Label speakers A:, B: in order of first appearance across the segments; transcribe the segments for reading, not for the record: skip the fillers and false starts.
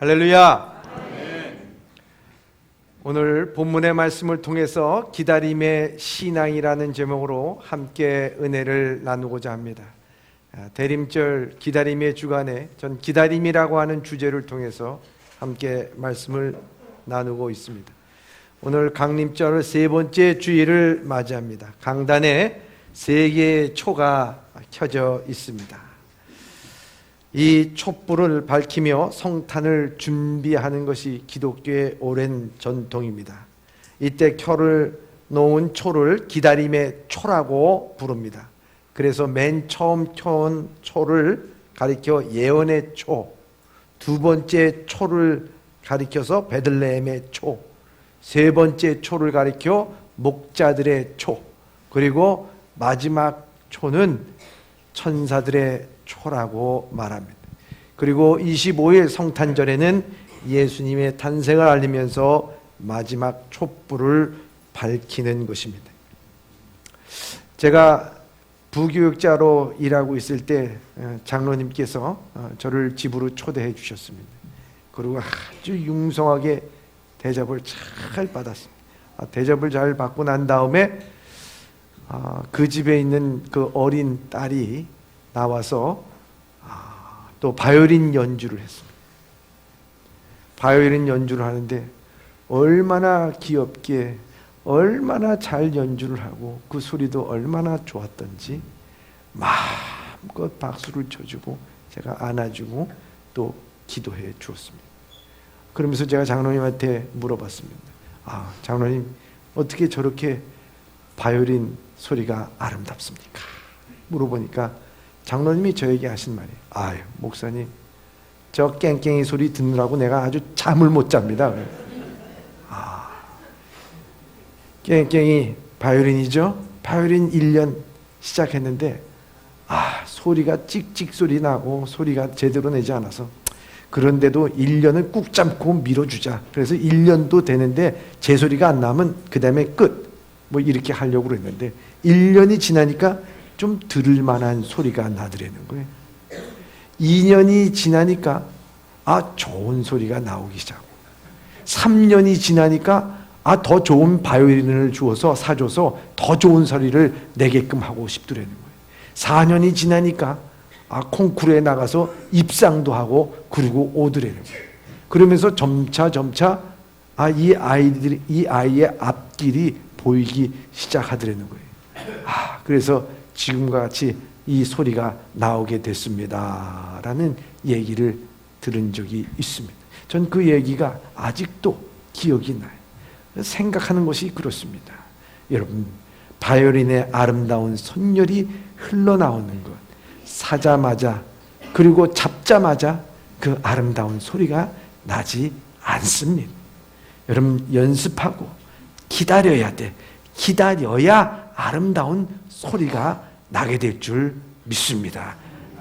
A: 할렐루야. 오늘 본문의 말씀을 통해서 기다림의 신앙이라는 제목으로 함께 은혜를 나누고자 합니다. 대림절 기다림의 주간에 전 기다림이라고 하는 주제를 통해서 함께 말씀을 나누고 있습니다. 오늘 강림절 세 번째 주일을 맞이합니다. 강단에 세 개의 초가 켜져 있습니다. 이 촛불을 밝히며 성탄을 준비하는 것이 기독교의 오랜 전통입니다. 이때 켜를 놓은 초를 기다림의 초라고 부릅니다. 그래서 맨 처음 켜온 초를 가리켜 예언의 초, 두 번째 초를 가리켜서 베들레헴의 초, 세 번째 초를 가리켜 목자들의 초, 그리고 마지막 초는 천사들의 초라고 말합니다. 그리고 25일 성탄절에는 예수님의 탄생을 알리면서 마지막 촛불을 밝히는 것입니다. 제가 부교육자로 일하고 있을 때 장로님께서 저를 집으로 초대해 주셨습니다. 그리고 아주 융성하게 대접을 잘 받았습니다. 대접을 잘 받고 난 다음에 그 집에 있는 그 어린 딸이 나와서 또 바이올린 연주를 했습니다. 바이올린 연주를 하는데 얼마나 귀엽게 얼마나 잘 연주를 하고 그 소리도 얼마나 좋았던지 마음껏 박수를 쳐주고 제가 안아주고 또 기도해 주었습니다. 그러면서 제가 장로님한테 물어봤습니다. 장로님, 어떻게 저렇게 바이올린 소리가 아름답습니까? 물어보니까 장로님이 저에게 하신 말이 목사님, 저 깽깽이 소리 듣느라고 내가 아주 잠을 못 잡니다. 깽깽이 바이올린이죠. 바이올린 1년 시작했는데 소리가 찍찍 소리 나고 소리가 제대로 내지 않아서 그런데도 1년을 꾹 참고 밀어주자. 그래서 1년도 되는데 제 소리가 안 나면 그 다음에 끝. 뭐 이렇게 하려고 그랬는데 1년이 지나니까 좀 들을 만한 소리가 나더라는 거예요. 2년이 지나니까 좋은 소리가 나오기 시작하고 3년이 지나니까 더 좋은 바이올린을 사줘서 더 좋은 소리를 내게끔 하고 싶더라는 거예요. 4년이 지나니까 콩쿠르에 나가서 입상도 하고 그러고 오더라는 거예요. 그러면서 점차 이 아이의 앞길이 보이기 시작하더라는 거예요. 그래서 지금과 같이 이 소리가 나오게 됐습니다 라는 얘기를 들은 적이 있습니다. 전 그 얘기가 아직도 기억이 나요. 생각하는 것이 그렇습니다. 여러분, 바이올린의 아름다운 선율이 흘러나오는 것, 사자마자 그리고 잡자마자 그 아름다운 소리가 나지 않습니다. 여러분, 연습하고 기다려야 돼. 기다려야 아름다운 소리가 나게 될 줄 믿습니다.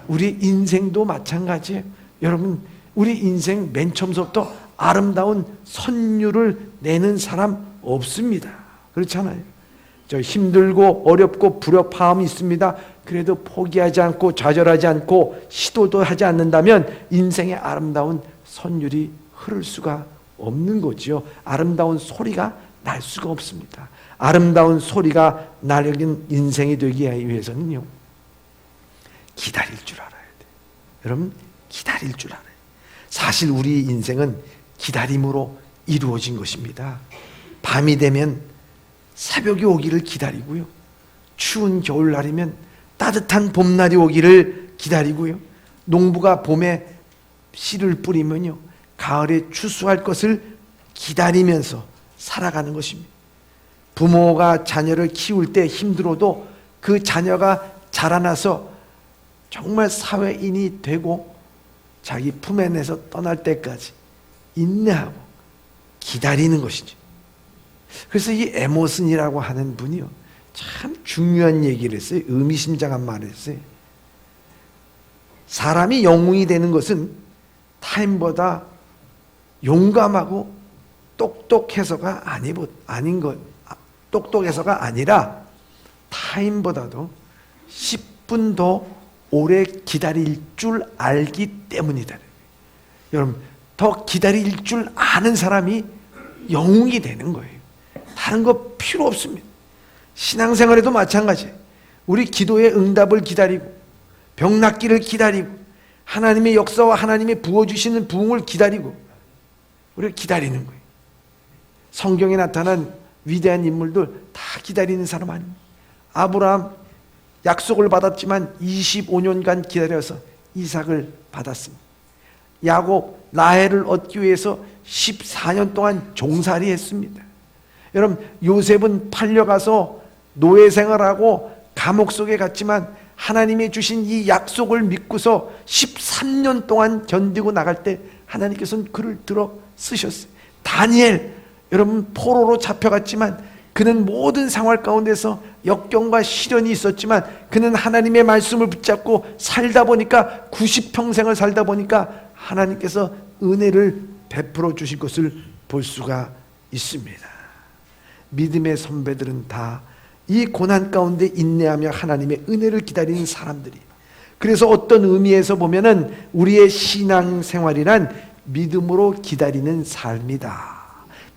A: 우리 인생도 마찬가지예요. 여러분, 우리 인생 맨 처음부터 아름다운 선율을 내는 사람 없습니다. 그렇잖아요. 저 힘들고 어렵고 불협화음이 있습니다. 그래도 포기하지 않고 좌절하지 않고 시도도 하지 않는다면 인생의 아름다운 선율이 흐를 수가 없는 거지요. 아름다운 소리가 날 수가 없습니다. 아름다운 소리가 나는 인생이 되기 위해서는요, 기다릴 줄 알아야 돼요. 여러분, 기다릴 줄 알아요. 사실 우리 인생은 기다림으로 이루어진 것입니다. 밤이 되면 새벽이 오기를 기다리고요, 추운 겨울날이면 따뜻한 봄날이 오기를 기다리고요, 농부가 봄에 씨를 뿌리면요 가을에 추수할 것을 기다리면서 살아가는 것입니다. 부모가 자녀를 키울 때 힘들어도 그 자녀가 자라나서 정말 사회인이 되고 자기 품에 내서 떠날 때까지 인내하고 기다리는 것이죠. 그래서 이 에머슨이라고 하는 분이요, 참 중요한 얘기를 했어요. 의미심장한 말을 했어요. 사람이 영웅이 되는 것은 타인보다 용감하고 똑똑해서가 똑똑해서가 아니라 타인보다도 10분 더 오래 기다릴 줄 알기 때문이다. 여러분, 더 기다릴 줄 아는 사람이 영웅이 되는 거예요. 다른 거 필요 없습니다. 신앙생활에도 마찬가지예요. 우리 기도의 응답을 기다리고 병 낫기를 기다리고 하나님의 역사와 하나님의 부어주시는 부흥을 기다리고 우리가 기다리는 거예요. 성경에 나타난 위대한 인물들 다 기다리는 사람 아닙니까? 아브라함 약속을 받았지만 25년간 기다려서 이삭을 받았습니다. 야곱 라헬을 얻기 위해서 14년 동안 종살이 했습니다. 여러분 요셉은 팔려가서 노예 생활하고 감옥 속에 갔지만 하나님이 주신 이 약속을 믿고서 13년 동안 견디고 나갈 때 하나님께서는 그를 들어 쓰셨어요. 다니엘 여러분 포로로 잡혀갔지만 그는 모든 생활 가운데서 역경과 시련이 있었지만 그는 하나님의 말씀을 붙잡고 살다 보니까 90평생을 살다 보니까 하나님께서 은혜를 베풀어 주신 것을 볼 수가 있습니다. 믿음의 선배들은 다 이 고난 가운데 인내하며 하나님의 은혜를 기다리는 사람들이. 그래서 어떤 의미에서 보면은 우리의 신앙생활이란 믿음으로 기다리는 삶이다.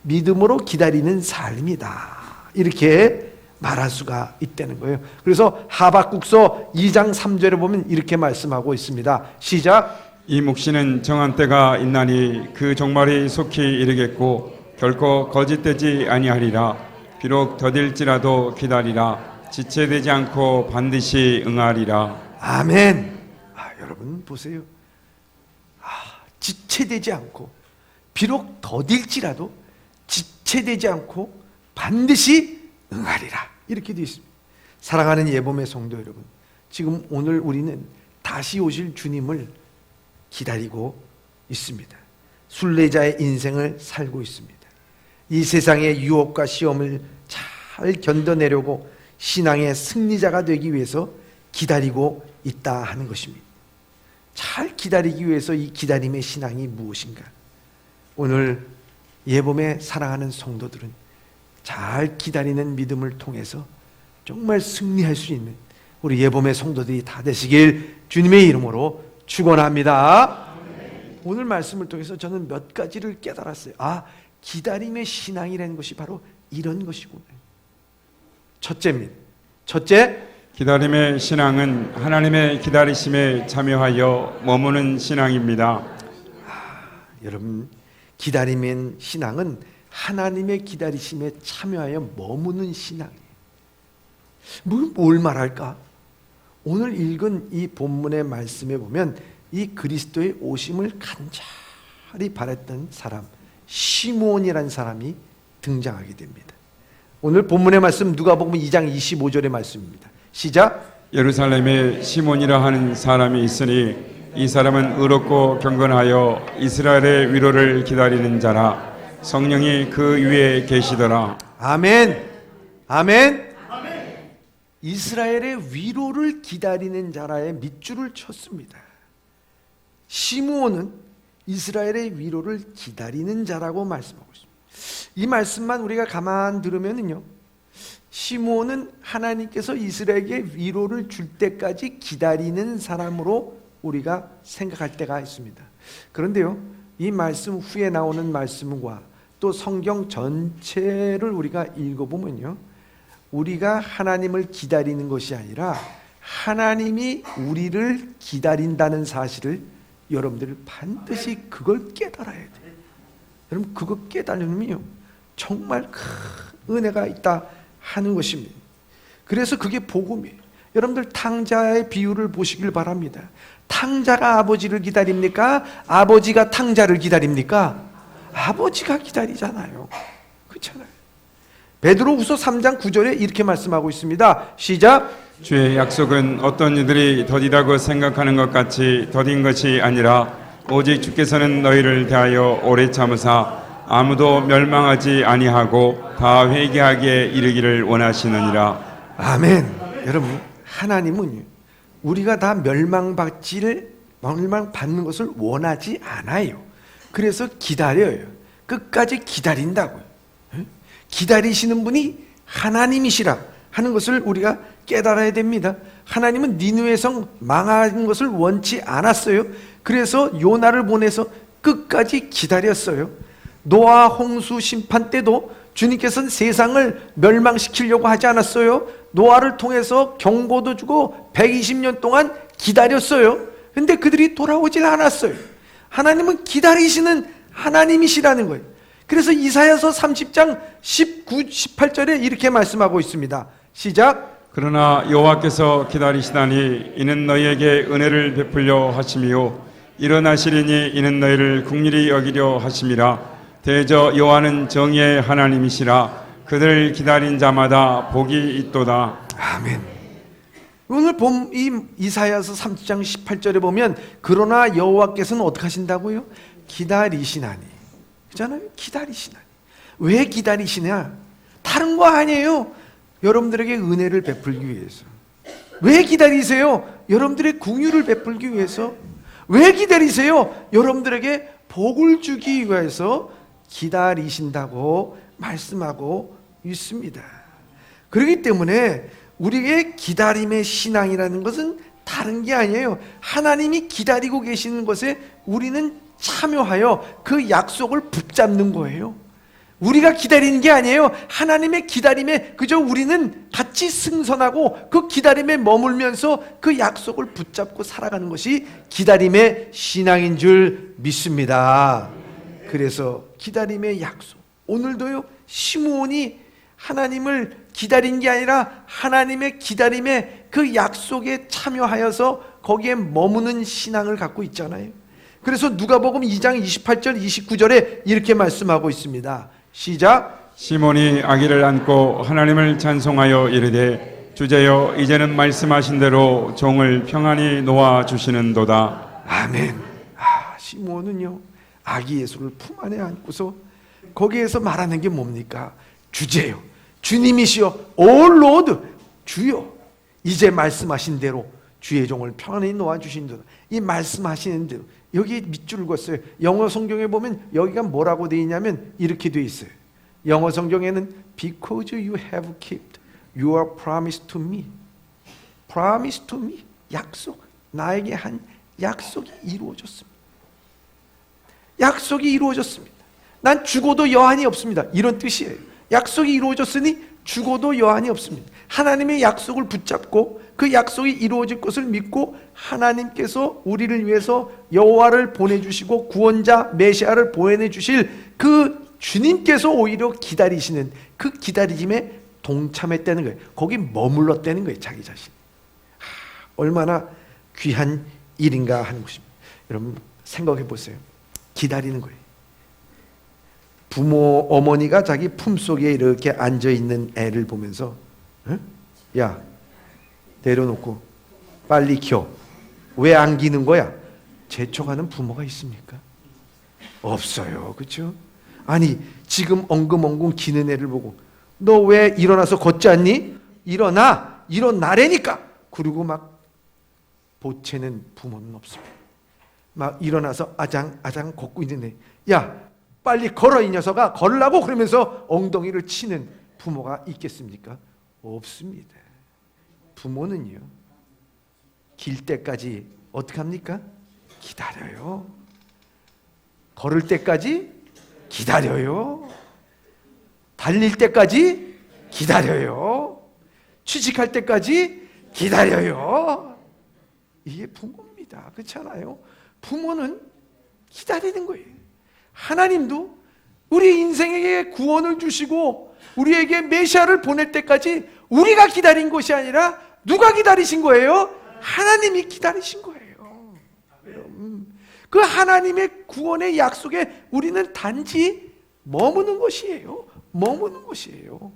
A: 믿음으로 기다리는 삶이다. 이렇게 말할 수가 있다는 거예요. 그래서 하박국서 2장 3절에 보면 이렇게 말씀하고 있습니다. 시작.
B: 이 묵시는 정한 때가 있나니 그 종말이 속히 이르겠고 결코 거짓되지 아니하리라. 비록 더딜지라도 기다리라. 지체되지 않고 반드시 응하리라.
A: 아멘. 여러분 보세요. 지체되지 않고 비록 더딜지라도 지체되지 않고 반드시 응하리라. 이렇게 되어 있습니다. 사랑하는 예범의 성도 여러분, 지금 오늘 우리는 다시 오실 주님을 기다리고 있습니다. 순례자의 인생을 살고 있습니다. 이 세상의 유혹과 시험을 잘 견뎌내려고 신앙의 승리자가 되기 위해서 기다리고 있다 하는 것입니다. 잘 기다리기 위해서 이 기다림의 신앙이 무엇인가? 오늘 예범의 사랑하는 성도들은 잘 기다리는 믿음을 통해서 정말 승리할 수 있는 우리 예범의 성도들이 다 되시길 주님의 이름으로 축원합니다. 오늘 말씀을 통해서 저는 몇 가지를 깨달았어요. 기다림의 신앙이라는 것이 바로 이런 것이구나. 첫째입니다. 첫째,
B: 기다림의 신앙은 하나님의 기다리심에 참여하여 머무는 신앙입니다.
A: 여러분, 기다림의 신앙은 하나님의 기다리심에 참여하여 머무는 신앙이에요. 뭘 말할까? 오늘 읽은 이 본문의 말씀에 보면 이 그리스도의 오심을 간절히 바랐던 사람 시므온이라는 사람이 등장하게 됩니다. 오늘 본문의 말씀 누가복음 2장 25절의 말씀입니다. 시작.
B: 예루살렘에 시몬이라 하는 사람이 있으니 이 사람은 의롭고 경건하여 이스라엘의 위로를 기다리는 자라. 성령이 그 위에 계시더라.
A: 아멘. 아멘. 이스라엘의 위로를 기다리는 자라의 밑줄을 쳤습니다. 시므온은 이스라엘의 위로를 기다리는 자라고 말씀하고 있습니다. 이 말씀만 우리가 가만 들으면요, 시므온은 하나님께서 이스라엘에게 위로를 줄 때까지 기다리는 사람으로 우리가 생각할 때가 있습니다. 그런데요, 이 말씀 후에 나오는 말씀과 또 성경 전체를 우리가 읽어보면요, 우리가 하나님을 기다리는 것이 아니라 하나님이 우리를 기다린다는 사실을 여러분들 반드시 그걸 깨달아야 돼요. 여러분 그거 깨달으면요 정말 큰 은혜가 있다 하는 것입니다. 그래서 그게 복음이에요. 여러분들 탕자의 비유를 보시길 바랍니다. 탕자가 아버지를 기다립니까? 아버지가 탕자를 기다립니까? 아버지가 기다리잖아요. 그렇잖아요. 베드로후서 3장 9절에 이렇게 말씀하고 있습니다. 시작.
B: 주의 약속은 어떤 이들이 더디다고 생각하는 것 같이 더딘 것이 아니라 오직 주께서는 너희를 대하여 오래 참으사 아무도 멸망하지 아니하고 다 회개하게 이르기를 원하시느니라.
A: 아멘. 여러분 하나님은 우리가 다 멸망받는 것을 원하지 않아요. 그래서 기다려요. 끝까지 기다린다고요. 기다리시는 분이 하나님이시라 하는 것을 우리가 깨달아야 됩니다. 하나님은 니느웨 성 망하는 것을 원치 않았어요. 그래서 요나를 보내서 끝까지 기다렸어요. 노아 홍수 심판 때도 주님께서는 세상을 멸망시키려고 하지 않았어요. 노아를 통해서 경고도 주고 120년 동안 기다렸어요. 근데 그들이 돌아오질 않았어요. 하나님은 기다리시는 하나님이시라는 거예요. 그래서 이사야서 30장 19, 18절에 이렇게 말씀하고 있습니다. 시작.
B: 그러나 여호와께서 기다리시다니 이는 너희에게 은혜를 베풀려 하심이요 일어나시리니 이는 너희를 긍휼히 여기려 하심이라. 대저 여호와는 정의의 하나님이시라. 그들을 기다린 자마다 복이 있도다.
A: 아멘. 오늘 본 이 이사야서 30장 18절에 보면 그러나 여호와께서는 어떻게 하신다고요? 기다리시나니. 그렇잖아요. 기다리시나니. 왜 기다리시냐? 다른 거 아니에요. 여러분들에게 은혜를 베풀기 위해서. 왜 기다리세요? 여러분들의 긍휼을 베풀기 위해서. 왜 기다리세요? 여러분들에게 복을 주기 위해서 기다리신다고 말씀하고 있습니다. 그렇기 때문에 우리의 기다림의 신앙이라는 것은 다른 게 아니에요. 하나님이 기다리고 계시는 것에 우리는 참여하여 그 약속을 붙잡는 거예요. 우리가 기다리는 게 아니에요. 하나님의 기다림에 그저 우리는 같이 승선하고 그 기다림에 머물면서 그 약속을 붙잡고 살아가는 것이 기다림의 신앙인 줄 믿습니다. 그래서 기다림의 약속. 오늘도요, 시므온이 하나님을 기다린 게 아니라 하나님의 기다림에 그 약속에 참여하여서 거기에 머무는 신앙을 갖고 있잖아요. 그래서 누가복음 2장 28절 29절에 이렇게 말씀하고 있습니다. 시작.
B: 시몬이 아기를 안고 하나님을 찬송하여 이르되 주제여 이제는 말씀하신 대로 종을 평안히 놓아 주시는도다.
A: 아멘. 시몬은요, 아기 예수를 품 안에 안고서 거기에서 말하는 게 뭡니까? 주제요, 주님이시여, 오 로드, 주여 이제 말씀하신 대로 주의 종을 평안히 놓아 주신도다. 이 말씀하시는 대로 여기 밑줄을 걷어요. 영어 성경에 보면 여기가 뭐라고 되어 있냐면 이렇게 되어 있어요. 영어 성경에는 Because you have kept your promise to me. Promise to me. 약속. 나에게 한 약속이 이루어졌습니다. 약속이 이루어졌습니다. 난 죽어도 여한이 없습니다. 이런 뜻이에요. 약속이 이루어졌으니 죽어도 여한이 없습니다. 하나님의 약속을 붙잡고 그 약속이 이루어질 것을 믿고 하나님께서 우리를 위해서 여호와를 보내주시고 구원자 메시아를 보내주실 그 주님께서 오히려 기다리시는 그 기다림에 동참했다는 거예요. 거기 머물렀다는 거예요. 자기 자신. 얼마나 귀한 일인가 하는 것입니다. 여러분 생각해 보세요. 기다리는 거예요. 부모 어머니가 자기 품속에 이렇게 앉아있는 애를 보면서 야 내려놓고 빨리 켜. 왜 안기는 거야? 재촉하는 부모가 있습니까? 없어요. 그렇죠? 아니 지금 엉금엉금 기는 애를 보고 너 왜 일어나서 걷지 않니? 일어나라니까. 그리고 막 보채는 부모는 없습니다. 막 일어나서 아장아장 걷고 있는데 야 빨리 걸어 이 녀석아 걸으라고 그러면서 엉덩이를 치는 부모가 있겠습니까? 없습니다. 부모는요 길 때까지 어떻게 합니까? 기다려요. 걸을 때까지 기다려요. 달릴 때까지 기다려요. 취직할 때까지 기다려요. 이게 부모입니다. 그렇잖아요? 부모는 기다리는 거예요. 하나님도 우리 인생에게 구원을 주시고 우리에게 메시아를 보낼 때까지 우리가 기다린 것이 아니라 누가 기다리신 거예요? 하나님이 기다리신 거예요. 그 하나님의 구원의 약속에 우리는 단지 머무는 것이에요. 머무는 것이에요.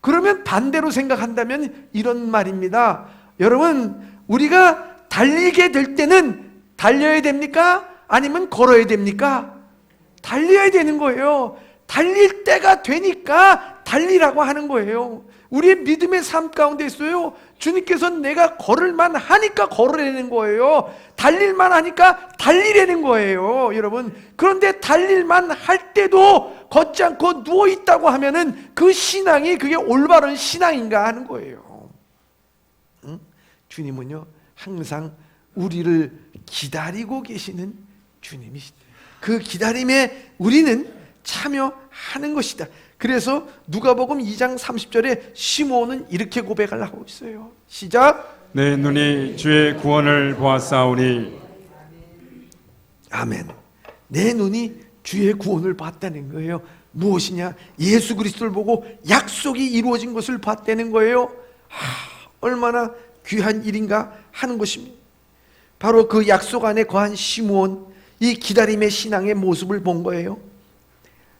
A: 그러면 반대로 생각한다면 이런 말입니다. 여러분, 우리가 달리게 될 때는 달려야 됩니까? 아니면 걸어야 됩니까? 달려야 되는 거예요. 달릴 때가 되니까 달리라고 하는 거예요. 우리의 믿음의 삶 가운데 있어요. 주님께서는 내가 걸을만 하니까 걸으라는 거예요. 달릴만 하니까 달리라는 거예요. 여러분, 그런데 달릴만 할 때도 걷지 않고 누워 있다고 하면은 그 신앙이 그게 올바른 신앙인가 하는 거예요. 응? 주님은요 항상 우리를 기다리고 계시는 주님이시다. 그 기다림에 우리는 참여하는 것이다. 그래서 누가복음 2장 30절에 시므온은 이렇게 고백을 하고 있어요. 시작.
B: 내 눈이 주의 구원을 보았사오니.
A: 아멘. 내 눈이 주의 구원을 봤다는 거예요. 무엇이냐? 예수 그리스도를 보고 약속이 이루어진 것을 봤다는 거예요. 얼마나 귀한 일인가 하는 것입니다. 바로 그 약속 안에 거한 시므온, 이 기다림의 신앙의 모습을 본 거예요.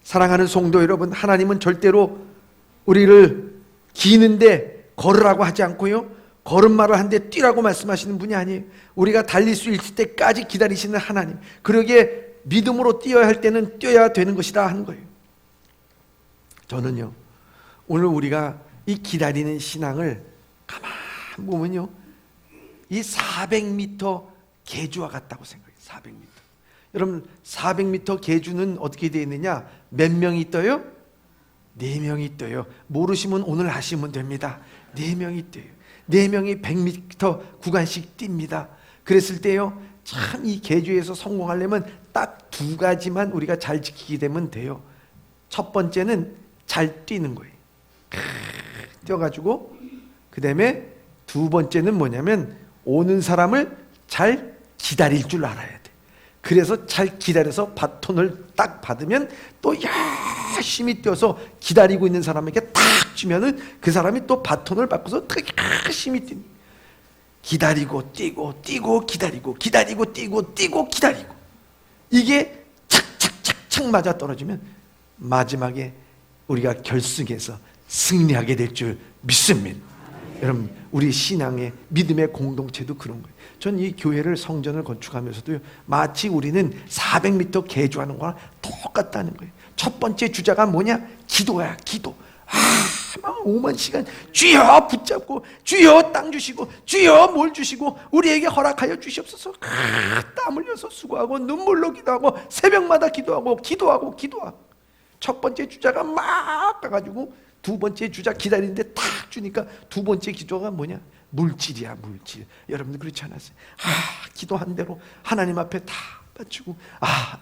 A: 사랑하는 성도 여러분, 하나님은 절대로 우리를 기는데 걸으라고 하지 않고요, 걸음마를 하는데 뛰라고 말씀하시는 분이 아니에요. 우리가 달릴 수 있을 때까지 기다리시는 하나님, 그러기에 믿음으로 뛰어야 할 때는 뛰어야 되는 것이다 하는 거예요. 저는요, 오늘 우리가 이 기다리는 신앙을 가만 보면요, 이 400m 계주와 같다고 생각해요. 400m. 여러분, 400m 계주는 어떻게 되어 있느냐? 몇 명이 떠요? 4명이 떠요. 모르시면 오늘 아시면 됩니다. 4명이 떠요. 4명이 100m 구간씩 뜁니다. 그랬을 때요, 참 이 계주에서 성공하려면 딱 2가지만 우리가 잘 지키게 되면 돼요. 첫 번째는 잘 뛰는 거예요. 뛰어가지고, 그 다음에 2번째는 뭐냐면 오는 사람을 잘 기다릴 줄 알아야 돼. 그래서 잘 기다려서 바톤을 딱 받으면 또 열심히 뛰어서 기다리고 있는 사람에게 딱 주면은 그 사람이 또 바톤을 받고서 또 열심히 뛰는. 기다리고 뛰고 뛰고 기다리고 기다리고 뛰고 뛰고 기다리고, 이게 착착착착 맞아 떨어지면 마지막에 우리가 결승에서 승리하게 될 줄 믿습니다. 여러분, 우리 신앙의 믿음의 공동체도 그런 거예요. 전 이 교회를, 성전을 건축하면서도 마치 우리는 400m 계주하는 거랑 똑같다는 거예요. 첫 번째 주자가 뭐냐? 기도야, 기도. 막 5만 시간 주여 붙잡고, 주여 땅 주시고, 주여 뭘 주시고, 우리에게 허락하여 주시옵소서. 땀 흘려서 수고하고 눈물로 기도하고 새벽마다 기도하고 기도하고 기도하고. 첫 번째 주자가 막 가가지고 2번째 주자 기다리는데 딱 주니까 2번째 기도가 뭐냐? 물질이야, 물질. 여러분들 그렇지 않았어요? 기도한 대로 하나님 앞에 다 바치고,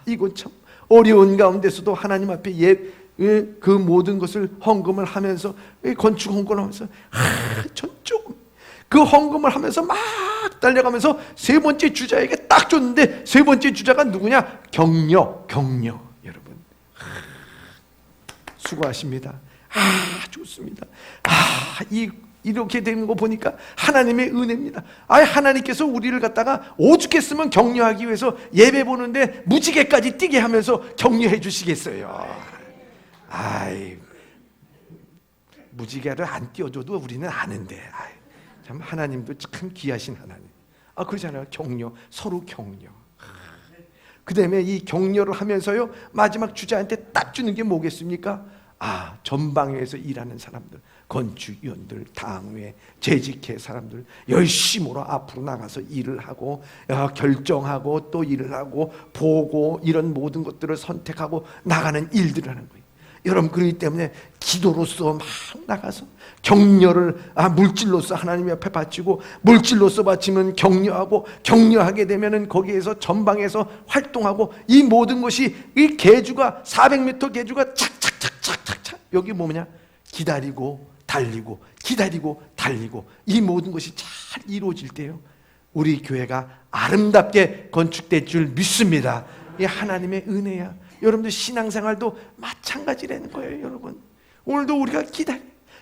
A: 이건 참 어려운 가운데서도 하나님 앞에 그 모든 것을 헌금을 하면서, 건축 헌금을 하면서, 전 조금 그 헌금을 하면서 막 달려가면서 3번째 주자에게 딱 줬는데, 3번째 주자가 누구냐? 격려. 여러분, 수고하십니다. 좋습니다. 이렇게 되는 거 보니까 하나님의 은혜입니다. 하나님께서 우리를 갖다가 오죽했으면 격려하기 위해서 예배 보는데 무지개까지 뛰게 하면서 격려해 주시겠어요. 무지개를 안 띄워줘도 우리는 아는데, 참 하나님도 참 귀하신 하나님. 그러잖아요. 격려, 서로 격려. 그 다음에 이 격려를 하면서요, 마지막 주자한테 딱 주는 게 뭐겠습니까? 전방위에서 일하는 사람들, 건축위원들, 당회, 재직회 사람들 열심으로 앞으로 나가서 일을 하고, 결정하고 또 일을 하고 보고, 이런 모든 것들을 선택하고 나가는 일들을 하는 거예요. 여러분, 그렇기 때문에 기도로서 막 나가서 격려를 물질로서 하나님 앞에 바치고, 물질로서 바치면 격려하고, 격려하게 되면은 거기에서 전방에서 활동하고, 이 모든 것이 이 계주가 400m 계주가 착착착착착착, 여기 뭐냐? 기다리고 달리고 기다리고 달리고, 이 모든 것이 잘 이루어질 때요, 우리 교회가 아름답게 건축될 줄 믿습니다. 이 하나님의 은혜야. 여러분들 신앙생활도 마찬가지라는 거예요. 여러분, 오늘도 우리가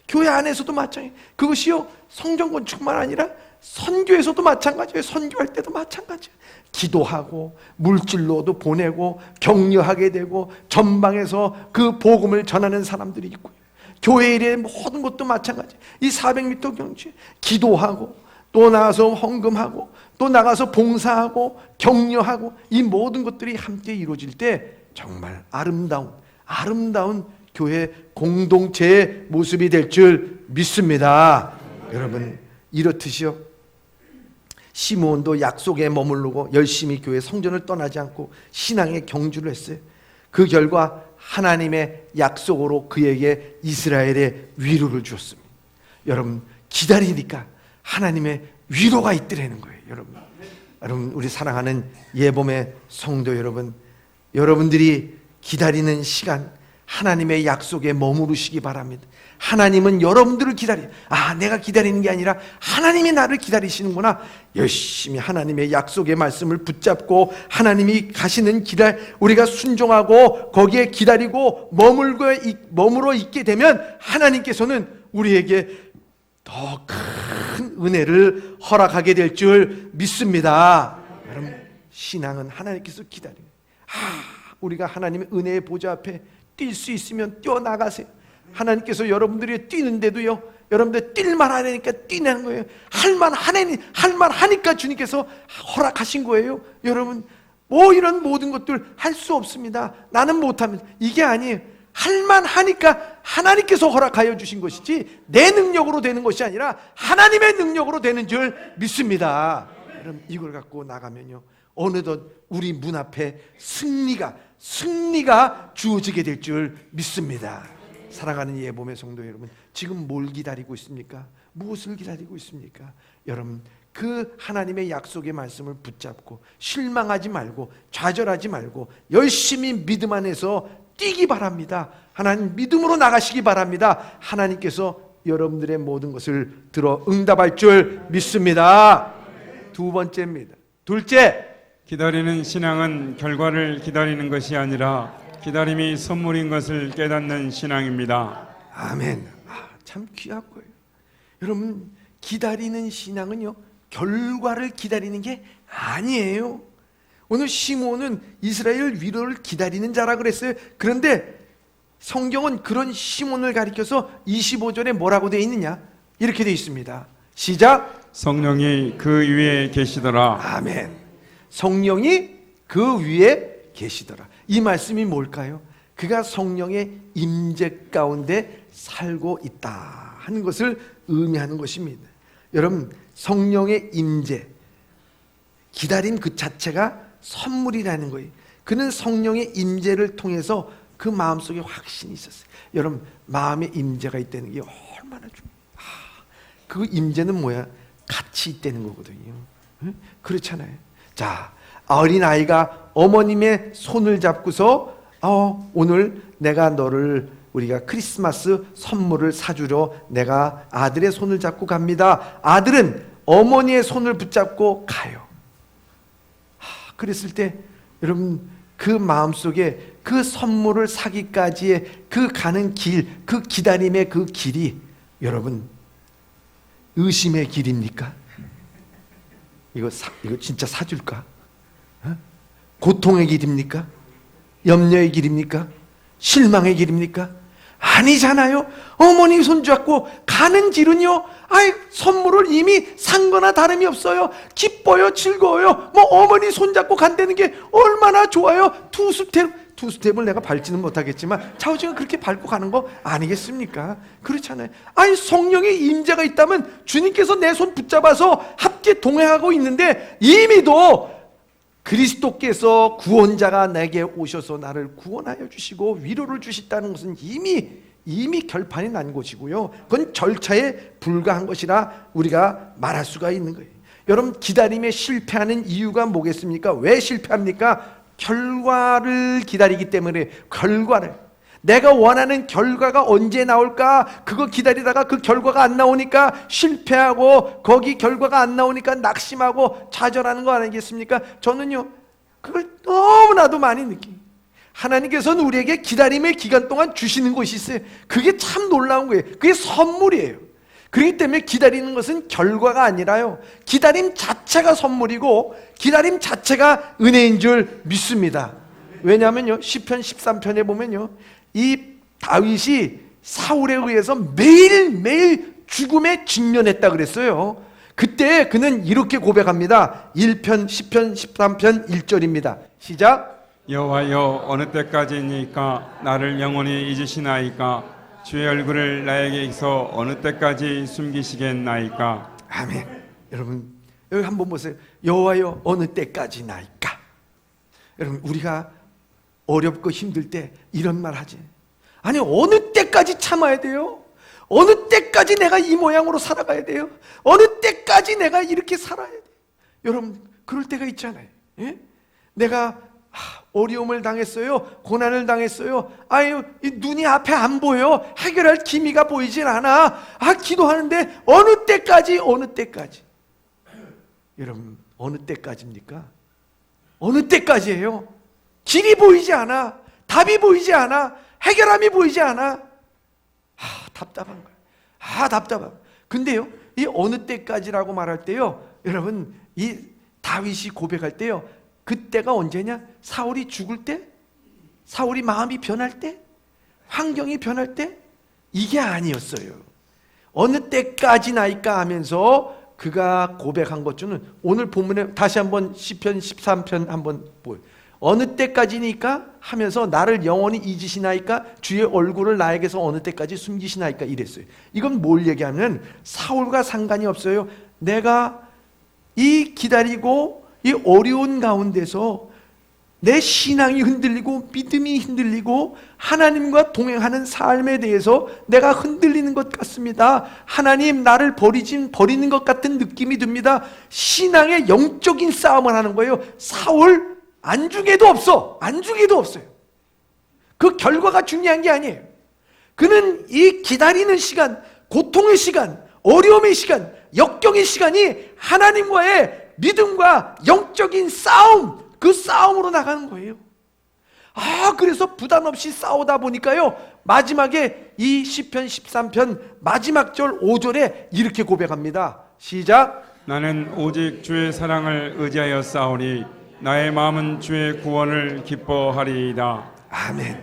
A: 교회 안에서도 마찬가지예요. 그것이요, 성전 건축만 아니라 선교에서도 마찬가지예요. 선교할 때도 마찬가지예요. 기도하고 물질로도 보내고 격려하게 되고, 전방에서 그 복음을 전하는 사람들이 있고요. 교회 일의 모든 것도 마찬가지예요. 이 400m 경주에 기도하고, 또 나가서 헌금하고, 또 나가서 봉사하고 격려하고, 이 모든 것들이 함께 이루어질 때 정말 아름다운 교회 공동체의 모습이 될 줄 믿습니다. 여러분, 이렇듯이요, 시므온도 약속에 머무르고 열심히 교회 성전을 떠나지 않고 신앙의 경주를 했어요. 그 결과 하나님의 약속으로 그에게 이스라엘의 위로를 주었습니다. 여러분, 기다리니까 하나님의 위로가 있더라는 거예요. 여러분, 우리 사랑하는 예봄의 성도 여러분, 여러분들이 기다리는 시간, 하나님의 약속에 머무르시기 바랍니다. 하나님은 여러분들을 내가 기다리는 게 아니라 하나님이 나를 기다리시는구나. 열심히 하나님의 약속의 말씀을 붙잡고 하나님이 가시는 길에 우리가 순종하고 거기에 기다리고 머물러 있게 되면 하나님께서는 우리에게 더 큰 은혜를 허락하게 될 줄 믿습니다. 여러분, 신앙은 하나님께서 기다리는, 우리가 하나님의 은혜의 보좌 앞에 뛸 수 있으면 뛰어나가세요. 하나님께서 여러분들이 뛰는데도요, 여러분들 뛸만 하니까 뛰는 거예요. 할만하니까 주님께서 허락하신 거예요. 여러분, 이런 모든 것들 할 수 없습니다. 나는 못합니다. 이게 아니에요. 할만하니까 하나님께서 허락하여 주신 것이지 내 능력으로 되는 것이 아니라 하나님의 능력으로 되는 줄 믿습니다. 여러분, 이걸 갖고 나가면요, 어느덧 우리 문 앞에 승리가 주어지게 될 줄 믿습니다. 사랑하는 예봄의 성도 여러분, 지금 뭘 기다리고 있습니까? 무엇을 기다리고 있습니까? 여러분, 그 하나님의 약속의 말씀을 붙잡고 실망하지 말고 좌절하지 말고 열심히 믿음 안에서 뛰기 바랍니다. 하나님 믿음으로 나가시기 바랍니다. 하나님께서 여러분들의 모든 것을 들어 응답할 줄 믿습니다. 두 번째입니다. 둘째,
B: 기다리는 신앙은 결과를 기다리는 것이 아니라 기다림이 선물인 것을 깨닫는 신앙입니다.
A: 아멘. 참 귀한 거예요. 여러분, 기다리는 신앙은요, 결과를 기다리는 게 아니에요. 오늘 시므온은 이스라엘 위로를 기다리는 자라 그랬어요. 그런데 성경은 그런 시므온을 가리켜서 25절에 뭐라고 되어 있느냐? 이렇게 되어 있습니다. 시작.
B: 성령이 그 위에 계시더라.
A: 아멘. 성령이 그 위에 계시더라. 이 말씀이 뭘까요? 그가 성령의 임재 가운데 살고 있다 하는 것을 의미하는 것입니다. 여러분, 성령의 임재, 기다림 그 자체가 선물이라는 거예요. 그는 성령의 임재를 통해서 그 마음속에 확신이 있었어요. 여러분, 마음에 임재가 있다는 게 얼마나 중요해요. 그 임재는 뭐야? 같이 있다는 거거든요. 그렇잖아요. 자, 어린아이가 어머님의 손을 잡고서 오늘 내가 너를, 우리가 크리스마스 선물을 사주러 내가 아들의 손을 잡고 갑니다. 아들은 어머니의 손을 붙잡고 가요. 그랬을 때 여러분, 그 마음속에 그 선물을 사기까지의 그 가는 길, 그 기다림의 그 길이 여러분 의심의 길입니까? 이거 진짜 사줄까? 고통의 길입니까? 염려의 길입니까? 실망의 길입니까? 아니잖아요. 어머니 손잡고 가는 길은요, 선물을 이미 산 거나 다름이 없어요. 기뻐요, 즐거워요. 어머니 손잡고 간다는 게 얼마나 좋아요. 투스텝을 내가 밟지는 못하겠지만 좌우지가 그렇게 밟고 가는 거 아니겠습니까? 그렇잖아요. 성령의 임재가 있다면 주님께서 내 손 붙잡아서 함께 동행하고 있는데, 이미도 그리스도께서 구원자가 내게 오셔서 나를 구원하여 주시고 위로를 주셨다는 것은 이미 결판이 난 것이고요. 그건 절차에 불과한 것이라 우리가 말할 수가 있는 거예요. 여러분, 기다림에 실패하는 이유가 뭐겠습니까? 왜 실패합니까? 결과를 기다리기 때문에. 내가 원하는 결과가 언제 나올까? 그거 기다리다가 그 결과가 안 나오니까 실패하고, 거기 결과가 안 나오니까 낙심하고 좌절하는 거 아니겠습니까? 저는요, 그걸 너무나도 많이 느껴요. 하나님께서는 우리에게 기다림의 기간 동안 주시는 것이 있어요. 그게 참 놀라운 거예요. 그게 선물이에요. 그렇기 때문에 기다리는 것은 결과가 아니라요, 기다림 자체가 선물이고 기다림 자체가 은혜인 줄 믿습니다. 왜냐하면요, 시편 13편에 보면요, 이 다윗이 사울에 의해서 매일매일 죽음에 직면했다 그랬어요. 그때 그는 이렇게 고백합니다. 1편 10편 13편 1절입니다. 시작.
B: 여호와여, 어느 때까지니까 나를 영원히 잊으시나이까? 주의 얼굴을 나에게서 어느 때까지 숨기시겠나이까?
A: 아멘. 여러분, 여기 한번 보세요. 여호와여, 어느 때까지나이까? 여러분, 우리가 어렵고 힘들 때 이런 말 하지. 아니, 어느 때까지 참아야 돼요? 어느 때까지 내가 이 모양으로 살아가야 돼요? 어느 때까지 내가 이렇게 살아야 돼요? 여러분, 그럴 때가 있잖아요. 예? 내가 어려움을 당했어요. 고난을 당했어요. 아유, 이 눈이 앞에 안 보여. 해결할 기미가 보이질 않아. 기도하는데 어느 때까지? 여러분, 어느 때까지입니까? 어느 때까지예요? 길이 보이지 않아. 답이 보이지 않아. 해결함이 보이지 않아. 답답한 거야. 답답한. 근데요, 이 어느 때까지라고 말할 때요, 여러분, 이 다윗이 고백할 때요, 그때가 언제냐? 사울이 죽을 때? 사울이 마음이 변할 때? 환경이 변할 때? 이게 아니었어요. 어느 때까지나이까 하면서 그가 고백한 것 중은 오늘 본문에 다시 한번 시편 13편 한번 보여. 어느 때까지니까 하면서 나를 영원히 잊으시나이까 주의 얼굴을 나에게서 어느 때까지 숨기시나이까 이랬어요. 이건 뭘 얘기하면 사울과 상관이 없어요. 내가 이 기다리고 이 어려운 가운데서 내 신앙이 흔들리고 믿음이 흔들리고 하나님과 동행하는 삶에 대해서 내가 흔들리는 것 같습니다. 하나님 나를 버리는 것 같은 느낌이 듭니다. 신앙의 영적인 싸움을 하는 거예요. 사울 안중에도 없어요. 그 결과가 중요한 게 아니에요. 그는 이 기다리는 시간, 고통의 시간, 어려움의 시간, 역경의 시간이 하나님과의 믿음과 영적인 싸움, 그 싸움으로 나가는 거예요. 그래서 부담 없이 싸우다 보니까요, 마지막에 이 시편 13편 마지막 절 5절에 이렇게 고백합니다. 시작.
B: 나는 오직 주의 사랑을 의지하여 싸우니 나의 마음은 주의 구원을 기뻐하리이다.
A: 아멘.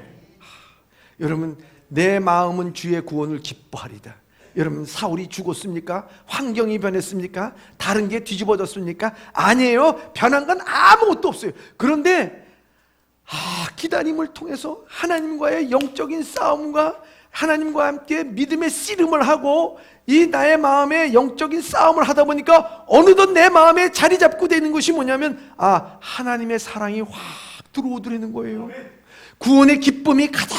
A: 여러분, 내 마음은 주의 구원을 기뻐하리다. 여러분, 사울이 죽었습니까? 환경이 변했습니까? 다른 게 뒤집어졌습니까? 아니에요. 변한 건 아무것도 없어요. 그런데 기다림을 통해서 하나님과의 영적인 싸움과 하나님과 함께 믿음의 씨름을 하고 이 나의 마음의 영적인 싸움을 하다 보니까 어느덧 내 마음에 자리 잡고 되는 것이 뭐냐면 하나님의 사랑이 확 들어오더라는 거예요. 구원의 기쁨이 가득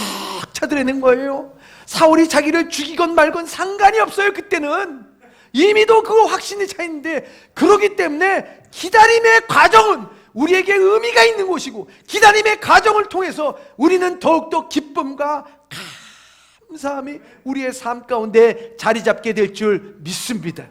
A: 차더라는 거예요. 사울이 자기를 죽이건 말건 상관이 없어요. 그때는 이미도 그 확신이 차 있는데, 그렇기 때문에 기다림의 과정은 우리에게 의미가 있는 것이고, 기다림의 과정을 통해서 우리는 더욱더 기쁨과 감사함이 우리의 삶 가운데 자리 잡게 될 줄 믿습니다.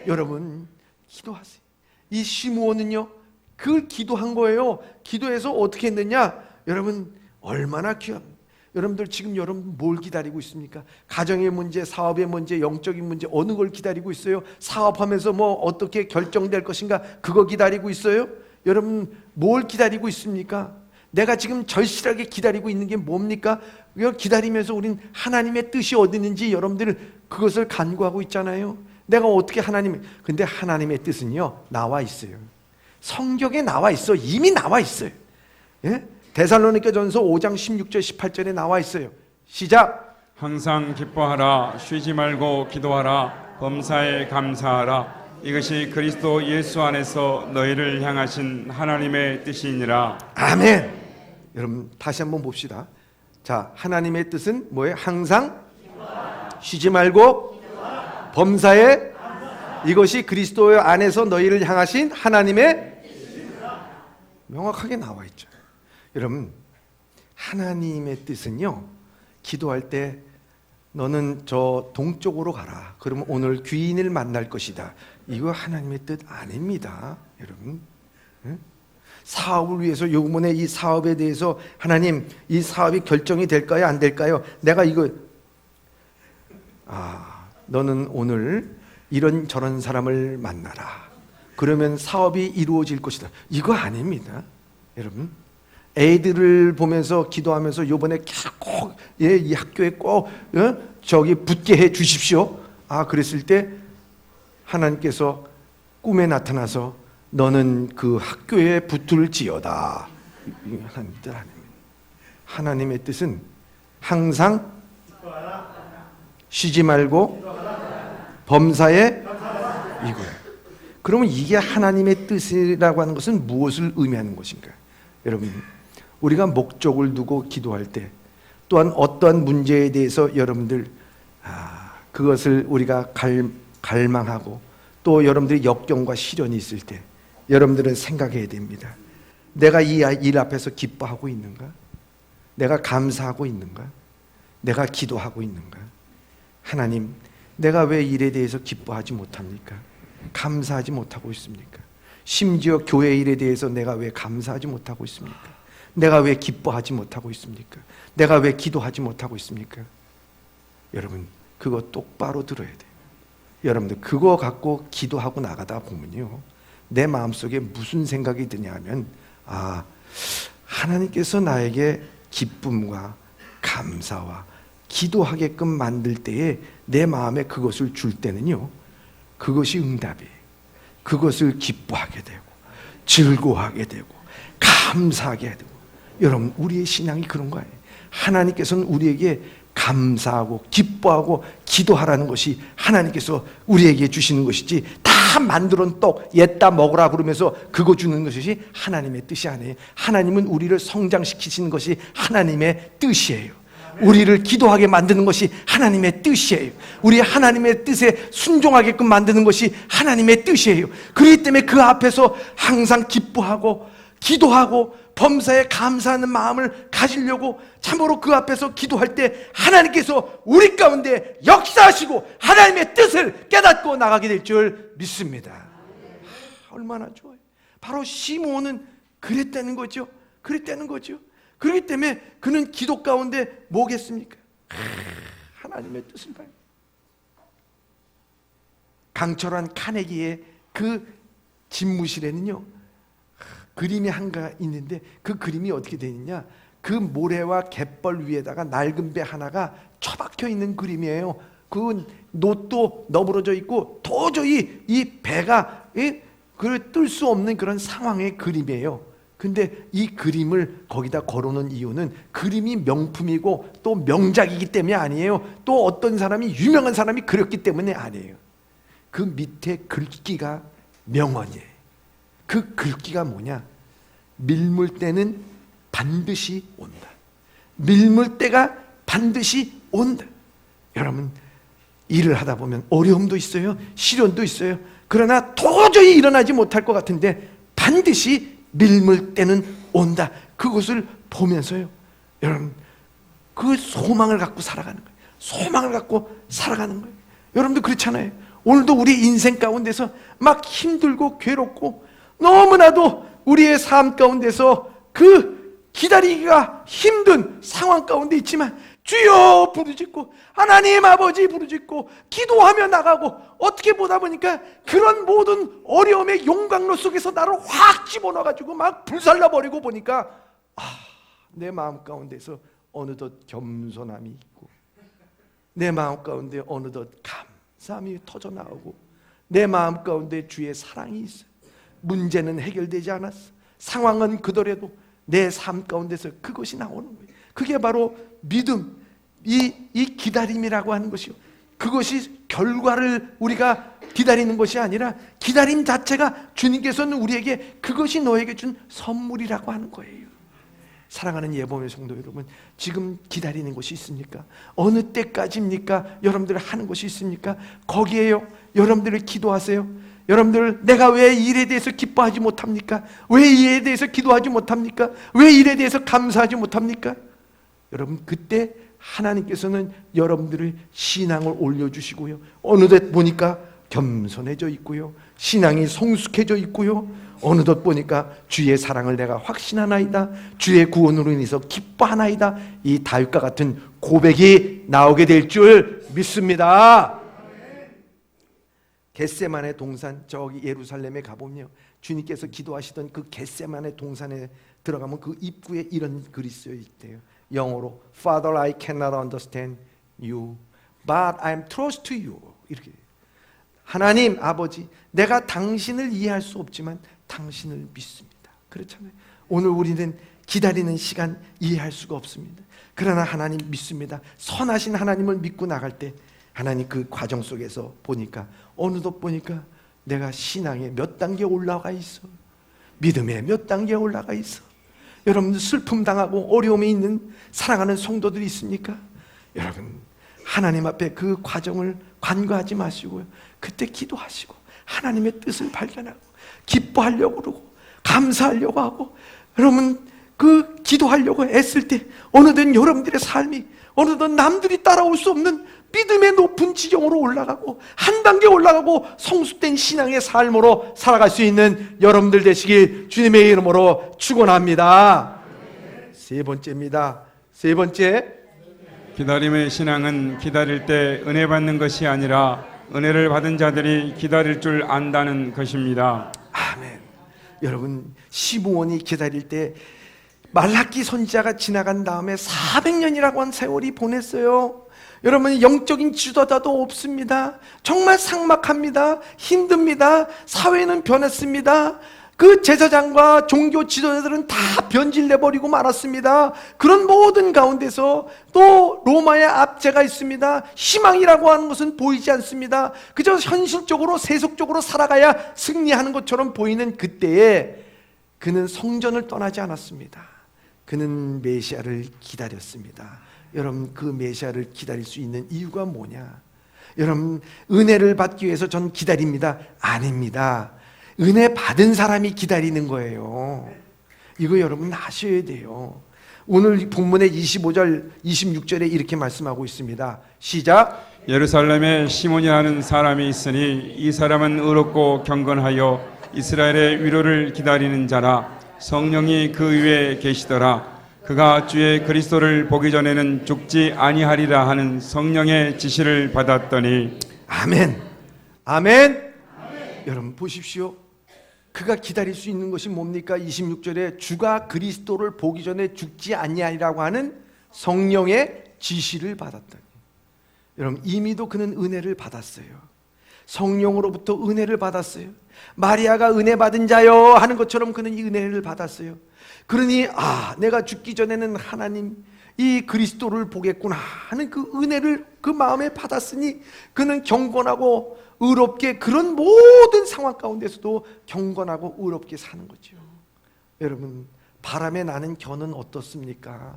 A: 여러분, 기도하세요. 이 시므온은요, 그걸 기도한 거예요. 기도해서 어떻게 했느냐? 여러분, 얼마나 귀합니다. 여러분들 지금 뭘 기다리고 있습니까? 가정의 문제, 사업의 문제, 영적인 문제, 어느 걸 기다리고 있어요? 사업하면서 어떻게 결정될 것인가? 그거 기다리고 있어요? 여러분, 뭘 기다리고 있습니까? 내가 지금 절실하게 기다리고 있는 게 뭡니까? 이걸 기다리면서 우린 하나님의 뜻이 어디 있는지 여러분들 그것을 간구하고 있잖아요. 내가 어떻게 근데 하나님의 뜻은요, 나와 있어요. 성경에 나와 있어. 이미 나와 있어요. 예? 데살로니가전서 5장 16절 18절에 나와 있어요. 시작.
B: 항상 기뻐하라. 쉬지 말고 기도하라. 범사에 감사하라. 이것이 그리스도 예수 안에서 너희를 향하신 하나님의 뜻이니라.
A: 아멘. 여러분, 다시 한번 봅시다. 자, 하나님의 뜻은 뭐예요? 항상 쉬지 말고 범사에 이것이 그리스도 안에서 너희를 향하신 하나님의 명확하게 나와 있죠. 여러분, 하나님의 뜻은요, 기도할 때 너는 저 동쪽으로 가라. 그러면 오늘 귀인을 만날 것이다. 이거 하나님의 뜻 아닙니다. 여러분, 사업을 위해서 요번에 이 사업에 대해서 하나님, 이 사업이 결정이 될까요? 안 될까요? 내가 이거 너는 오늘 이런 저런 사람을 만나라. 그러면 사업이 이루어질 것이다. 이거 아닙니다. 여러분, 애들을 보면서 기도하면서 요번에 꼭 이 학교에 꼭 저기 붙게 해 주십시오. 그랬을 때 하나님께서 꿈에 나타나서 너는 그 학교에 붙을지어다. 하나님 뜻 아닙니다. 하나님의 뜻은 항상 쉬지 말고 범사에 이거예요. 그러면 이게 하나님의 뜻이라고 하는 것은 무엇을 의미하는 것인가? 여러분, 우리가 목적을 두고 기도할 때 또한 어떠한 문제에 대해서 여러분들 그것을 우리가 갈망하고 또 여러분들이 역경과 시련이 있을 때 여러분들은 생각해야 됩니다. 내가 이 일 앞에서 기뻐하고 있는가? 내가 감사하고 있는가? 내가 기도하고 있는가? 하나님, 내가 왜 일에 대해서 기뻐하지 못합니까? 감사하지 못하고 있습니까? 심지어 교회 일에 대해서 내가 왜 감사하지 못하고 있습니까? 내가 왜 기뻐하지 못하고 있습니까? 내가 왜 기도하지 못하고 있습니까? 여러분, 그거 똑바로 들어야 돼요. 여러분들 그거 갖고 기도하고 나가다 보면요, 내 마음속에 무슨 생각이 드냐 하면, 하나님께서 나에게 기쁨과 감사와 기도하게끔 만들 때에 내 마음에 그것을 줄 때는요, 그것이 응답이에요. 그것을 기뻐하게 되고 즐거워하게 되고 감사하게 되고. 여러분, 우리의 신앙이 그런 거예요. 하나님께서는 우리에게 감사하고 기뻐하고 기도하라는 것이 하나님께서 우리에게 주시는 것이지, 다 만들어 놓은 떡 옛다 먹으라 그러면서 그거 주는 것이 하나님의 뜻이 아니에요. 하나님은 우리를 성장시키시는 것이 하나님의 뜻이에요. 우리를 기도하게 만드는 것이 하나님의 뜻이에요. 우리 하나님의 뜻에 순종하게끔 만드는 것이 하나님의 뜻이에요. 그렇기 때문에 그 앞에서 항상 기뻐하고 기도하고 범사에 감사하는 마음을 가지려고 참으로 그 앞에서 기도할 때 하나님께서 우리 가운데 역사하시고 하나님의 뜻을 깨닫고 나가게 될 줄 믿습니다. 얼마나 좋아요. 바로 시므온은 그랬다는 거죠. 그랬다는 거죠. 그렇기 때문에 그는 기도 가운데 뭐겠습니까? 하나님의 뜻을 봐요. 강철한 카네기의 그 집무실에는요, 그림이 한가 있는데 그 그림이 어떻게 되느냐, 그 모래와 갯벌 위에다가 낡은 배 하나가 처박혀 있는 그림이에요. 그 놋도 너부러져 있고 도저히 이 배가 뜰 수 없는 그런 상황의 그림이에요. 근데 이 그림을 거기다 걸어놓은 이유는 그림이 명품이고 또 명작이기 때문에 아니에요. 또 어떤 사람이, 유명한 사람이 그렸기 때문에 아니에요. 그 밑에 글귀가 명언이에요. 그 글귀가 뭐냐? 밀물 때는 반드시 온다. 밀물 때가 반드시 온다. 여러분, 일을 하다 보면 어려움도 있어요. 시련도 있어요. 그러나 도저히 일어나지 못할 것 같은데 반드시 밀물 때는 온다. 그것을 보면서요, 여러분, 그 소망을 갖고 살아가는 거예요. 소망을 갖고 살아가는 거예요. 여러분도 그렇잖아요. 오늘도 우리 인생 가운데서 막 힘들고 괴롭고 너무나도 우리의 삶 가운데서 그 기다리기가 힘든 상황 가운데 있지만 주여 부르짖고 하나님 아버지 부르짖고 기도하며 나가고, 어떻게 보다 보니까 그런 모든 어려움의 용광로 속에서 나를 확 집어넣어가지고 막 불살라버리고 보니까 내 마음 가운데서 어느덧 겸손함이 있고, 내 마음 가운데 어느덧 감사함이 터져나오고, 내 마음 가운데 주의 사랑이 있어요. 문제는 해결되지 않았어. 상황은 그더라도 내 삶 가운데서 그것이 나오는 거예요. 그게 바로 믿음, 이 기다림이라고 하는 것이요. 그것이 결과를 우리가 기다리는 것이 아니라 기다림 자체가 주님께서는 우리에게 그것이 너에게 준 선물이라고 하는 거예요. 사랑하는 예보의 성도 여러분, 지금 기다리는 것이 있습니까? 어느 때까지입니까? 여러분들 하는 것이 있습니까? 거기에요. 여러분들을 기도하세요. 여러분들, 내가 왜 일에 대해서 기뻐하지 못합니까? 왜 일에 대해서 기도하지 못합니까? 왜 일에 대해서 감사하지 못합니까? 여러분, 그때 하나님께서는 여러분들의 신앙을 올려주시고요, 어느덧 보니까 겸손해져 있고요, 신앙이 성숙해져 있고요, 어느덧 보니까 주의 사랑을 내가 확신하나이다, 주의 구원으로 인해서 기뻐하나이다, 이 다윗과 같은 고백이 나오게 될 줄 믿습니다. 겟세마네 동산, 저기 예루살렘에 가보면 주님께서 기도하시던 그 겟세마네 동산에 들어가면 그 입구에 이런 글이 쓰여 있대요. 영어로 Father, I cannot understand you, but I'm trust to you. 이렇게, 하나님 아버지, 내가 당신을 이해할 수 없지만 당신을 믿습니다. 그렇잖아요. 오늘 우리는 기다리는 시간 이해할 수가 없습니다. 그러나 하나님 믿습니다. 선하신 하나님을 믿고 나갈 때 하나님 그 과정 속에서 보니까 어느덧 보니까 내가 신앙에 몇 단계 올라가 있어. 믿음에 몇 단계 올라가 있어. 여러분들 슬픔 당하고 어려움이 있는 사랑하는 성도들이 있습니까? 여러분, 하나님 앞에 그 과정을 관과하지 마시고요, 그때 기도하시고 하나님의 뜻을 발견하고 기뻐하려고 그러고 감사하려고 하고 여러분 그 기도하려고 애쓸 때 어느덧 여러분들의 삶이 어느덧 남들이 따라올 수 없는 믿음의 높은 지경으로 올라가고 한 단계 올라가고 성숙된 신앙의 삶으로 살아갈 수 있는 여러분들 되시길 주님의 이름으로 축원합니다. 세 번째입니다. 세 번째,
B: 기다림의 신앙은 기다릴 때 은혜 받는 것이 아니라 은혜를 받은 자들이 기다릴 줄 안다는 것입니다.
A: 아멘. 여러분 시므온이 기다릴 때 말라기 선지자가 지나간 다음에 400년이라고 한 세월이 보냈어요. 여러분 영적인 지도자도 없습니다. 정말 삭막합니다. 힘듭니다. 사회는 변했습니다. 그 제사장과 종교 지도자들은 다 변질내버리고 말았습니다. 그런 모든 가운데서 또 로마의 압제가 있습니다. 희망이라고 하는 것은 보이지 않습니다. 그저 현실적으로 세속적으로 살아가야 승리하는 것처럼 보이는 그때에 그는 성전을 떠나지 않았습니다. 그는 메시아를 기다렸습니다. 여러분 그 메시아를 기다릴 수 있는 이유가 뭐냐? 여러분 은혜를 받기 위해서 전 기다립니다. 아닙니다. 은혜 받은 사람이 기다리는 거예요. 이거 여러분 아셔야 돼요. 오늘 본문의 25절 26절에 이렇게 말씀하고 있습니다. 시작.
B: 예루살렘에 시몬이라는 사람이 있으니 이 사람은 의롭고 경건하여 이스라엘의 위로를 기다리는 자라. 성령이 그 위에 계시더라. 그가 주의 그리스도를 보기 전에는 죽지 아니하리라 하는 성령의 지시를 받았더니.
A: 아멘. 아멘. 여러분 보십시오. 그가 기다릴 수 있는 것이 뭡니까? 26절에 주가 그리스도를 보기 전에 죽지 아니하리라고 하는 성령의 지시를 받았더니. 여러분 이미도 그는 은혜를 받았어요. 성령으로부터 은혜를 받았어요. 마리아가 은혜 받은 자요 하는 것처럼 그는 이 은혜를 받았어요. 그러니 내가 죽기 전에는 하나님 이 그리스도를 보겠구나 하는 그 은혜를 그 마음에 받았으니 그는 경건하고 의롭게 그런 모든 상황 가운데서도 경건하고 의롭게 사는 거죠. 여러분 바람에 나는 겨는 어떻습니까?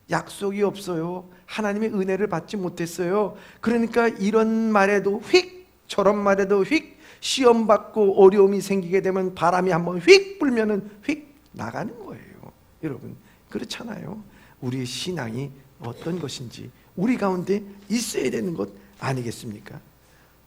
A: 약속이 없어요. 하나님의 은혜를 받지 못했어요. 그러니까 이런 말에도 휙 저런 말에도 휙 시험 받고 어려움이 생기게 되면 바람이 한번 휙 불면은 휙 나가는 거예요. 여러분 그렇잖아요. 우리의 신앙이 어떤 것인지 우리 가운데 있어야 되는 것 아니겠습니까?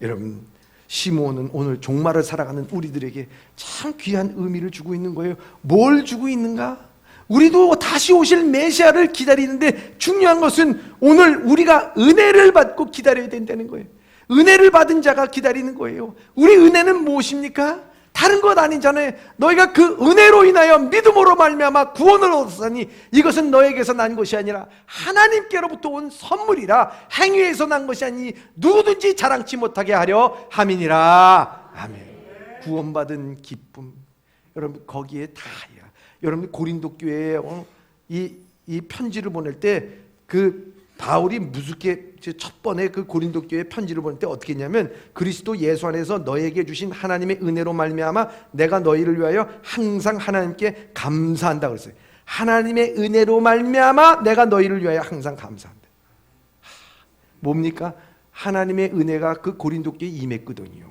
A: 여러분 시므온은 오늘 종말을 살아가는 우리들에게 참 귀한 의미를 주고 있는 거예요. 뭘 주고 있는가? 우리도 다시 오실 메시아를 기다리는데 중요한 것은 오늘 우리가 은혜를 받고 기다려야 된다는 거예요. 은혜를 받은 자가 기다리는 거예요. 우리 은혜는 무엇입니까? 다른 것 아니잖아요. 너희가 그 은혜로 인하여 믿음으로 말미암아 구원을 얻었으니 이것은 너에게서 난 것이 아니라 하나님께로부터 온 선물이라 행위에서 난 것이 아니니 누구든지 자랑치 못하게 하려 함이니라. 아멘. 구원받은 기쁨. 여러분 거기에 다야. 여러분 고린도 교회에 이 편지를 보낼 때 그 바울이 무섭게 첫 번에 그 고린도 교회 편지를 보낼 때 어떻게 했냐면 그리스도 예수 안에서 너에게 주신 하나님의 은혜로 말미암아 내가 너희를 위하여 항상 하나님께 감사한다 그랬어요. 하나님의 은혜로 말미암아 내가 너희를 위하여 항상 감사한다. 뭡니까? 하나님의 은혜가 그 고린도 교회에 임했거든요.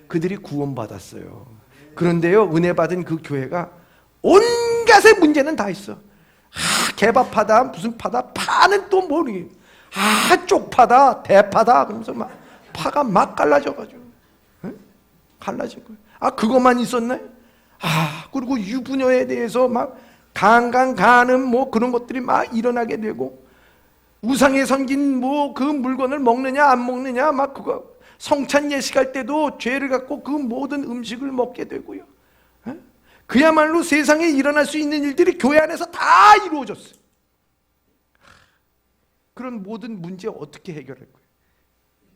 A: 그들이 구원받았어요. 그런데요 은혜 받은 그 교회가 온갖의 문제는 다 있어. 개밥하다 무슨 파다 파는 또 뭐니 쪽파다 대파다 그러면서 막 파가 막 갈라져가지고 갈라진 거예요. 그것만 있었나요? 그리고 유부녀에 대해서 막 간음 뭐 그런 것들이 막 일어나게 되고 우상에 섬긴 뭐 그 물건을 먹느냐 안 먹느냐 막 그거 성찬 예식할 때도 죄를 갖고 그 모든 음식을 먹게 되고요. 그야말로 세상에 일어날 수 있는 일들이 교회 안에서 다 이루어졌어요. 그런 모든 문제 어떻게 해결할 거예요?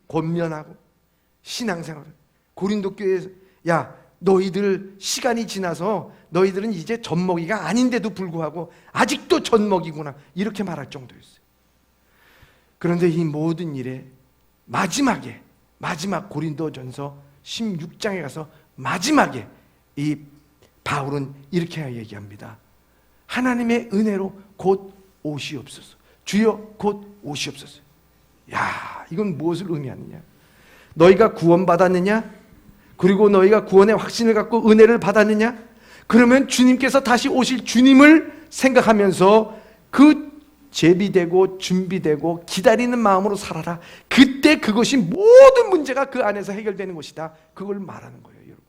A: 권면하고 신앙생활을 고린도 교회에서 너희들 시간이 지나서 너희들은 이제 젖먹이가 아닌데도 불구하고 아직도 젖먹이구나 이렇게 말할 정도였어요. 그런데 이 모든 일에 마지막 고린도전서 16장에 가서 마지막에 이 바울은 이렇게 얘기합니다. 하나님의 은혜로 곧 오시옵소서. 주여 곧 오시옵소서. 이건 무엇을 의미하느냐? 너희가 구원받았느냐? 그리고 너희가 구원의 확신을 갖고 은혜를 받았느냐? 그러면 주님께서 다시 오실 주님을 생각하면서 그 제비되고 준비되고 기다리는 마음으로 살아라. 그때 그것이 모든 문제가 그 안에서 해결되는 것이다. 그걸 말하는 거예요, 여러분.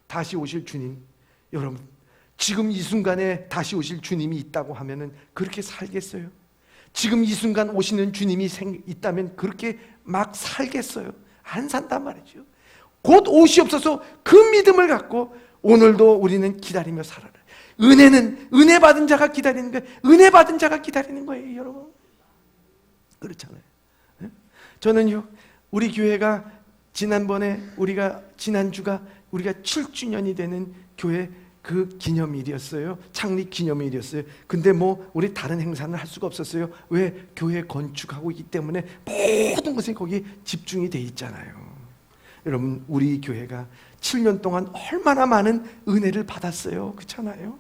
A: 다시 오실 주님, 여러분 지금 이 순간에 다시 오실 주님이 있다고 하면은 그렇게 살겠어요? 지금 이 순간 오시는 주님이 있다면 그렇게 막 살겠어요? 안 산단 말이죠. 곧 오시옵소서 그 믿음을 갖고 오늘도 우리는 기다리며 살아라. 은혜는 은혜 받은 자가 기다리는 거예요. 은혜 받은 자가 기다리는 거예요, 여러분. 그렇잖아요. 저는요, 우리 교회가 지난주가 우리가 7주년이 되는 교회 그 기념일이었어요. 창립 기념일이었어요. 근데 우리 다른 행사는 할 수가 없었어요. 왜? 교회 건축하고 있기 때문에 모든 것이 거기 집중이 돼 있잖아요. 여러분, 우리 교회가 7년 동안 얼마나 많은 은혜를 받았어요. 그렇잖아요.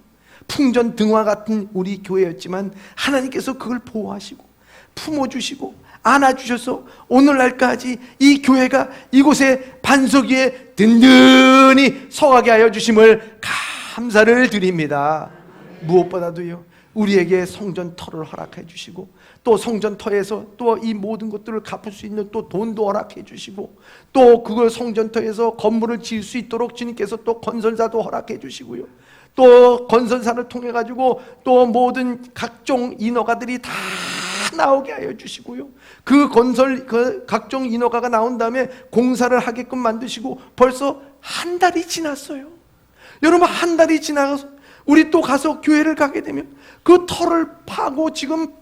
A: 풍전등화 같은 우리 교회였지만 하나님께서 그걸 보호하시고 품어주시고 안아주셔서 오늘날까지 이 교회가 이곳에 반석 위에 든든히 서가게 하여 주심을 감사를 드립니다. 무엇보다도요, 우리에게 성전터를 허락해 주시고 또 성전터에서 또 이 모든 것들을 갚을 수 있는 또 돈도 허락해 주시고 또 그걸 성전터에서 건물을 지을 수 있도록 주님께서 또 건설사도 허락해 주시고요, 또 건설사를 통해 가지고 또 모든 각종 인허가들이 다 나오게 하여 주시고요, 그 각종 인허가가 나온 다음에 공사를 하게끔 만드시고 벌써 한 달이 지났어요. 여러분, 한 달이 지나서 우리 또 가서 교회를 가게 되면 그 터를 파고 지금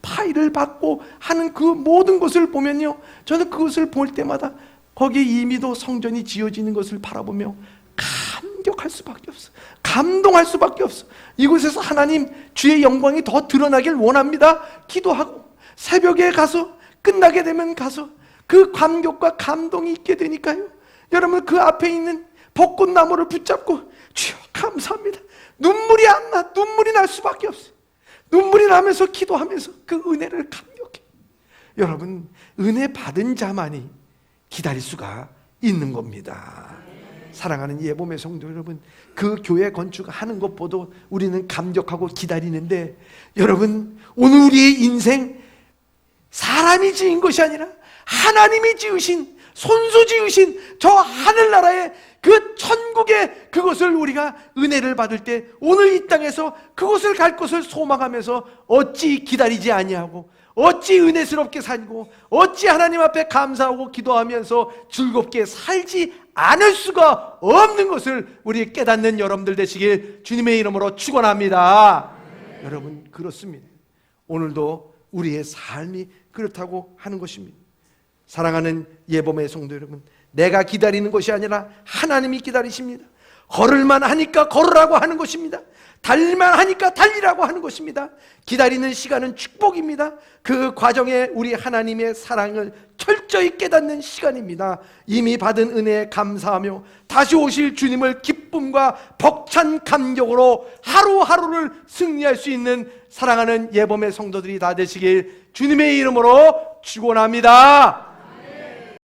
A: 파일을 받고 하는 그 모든 것을 보면요, 저는 그것을 볼 때마다 거기에 이미도 성전이 지어지는 것을 바라보며 감격할 수밖에 없어. 감동할 수밖에 없어. 이곳에서 하나님 주의 영광이 더 드러나길 원합니다. 기도하고 새벽에 가서 끝나게 되면 가서 그 감격과 감동이 있게 되니까요, 여러분 그 앞에 있는 벚꽃나무를 붙잡고 주여 감사합니다. 눈물이 날 수밖에 없어요. 눈물이 나면서 기도하면서 그 은혜를 감격해. 여러분, 은혜 받은 자만이 기다릴 수가 있는 겁니다. 사랑하는 예봄의 성도 여러분, 그 교회 건축하는 것보다 우리는 감격하고 기다리는데, 여러분 오늘 우리의 인생 사람이 지은 것이 아니라 하나님이 지으신, 손수 지으신 저 하늘나라의 그 천국의 그것을 우리가 은혜를 받을 때 오늘 이 땅에서 그곳을 갈 것을 소망하면서 어찌 기다리지 아니하고 어찌 은혜스럽게 살고 어찌 하나님 앞에 감사하고 기도하면서 즐겁게 살지 않을 수가 없는 것을 우리 깨닫는 여러분들 되시길 주님의 이름으로 축원합니다. 여러분, 그렇습니다. 오늘도 우리의 삶이 그렇다고 하는 것입니다. 사랑하는 예범의 성도 여러분, 내가 기다리는 것이 아니라 하나님이 기다리십니다. 걸을만 하니까 걸으라고 하는 것입니다. 달릴만 하니까 달리라고 하는 것입니다. 기다리는 시간은 축복입니다. 그 과정에 우리 하나님의 사랑을 철저히 깨닫는 시간입니다. 이미 받은 은혜에 감사하며 다시 오실 주님을 기쁨과 벅찬 감격으로 하루하루를 승리할 수 있는 사랑하는 예범의 성도들이 다 되시길 주님의 이름으로 축원합니다.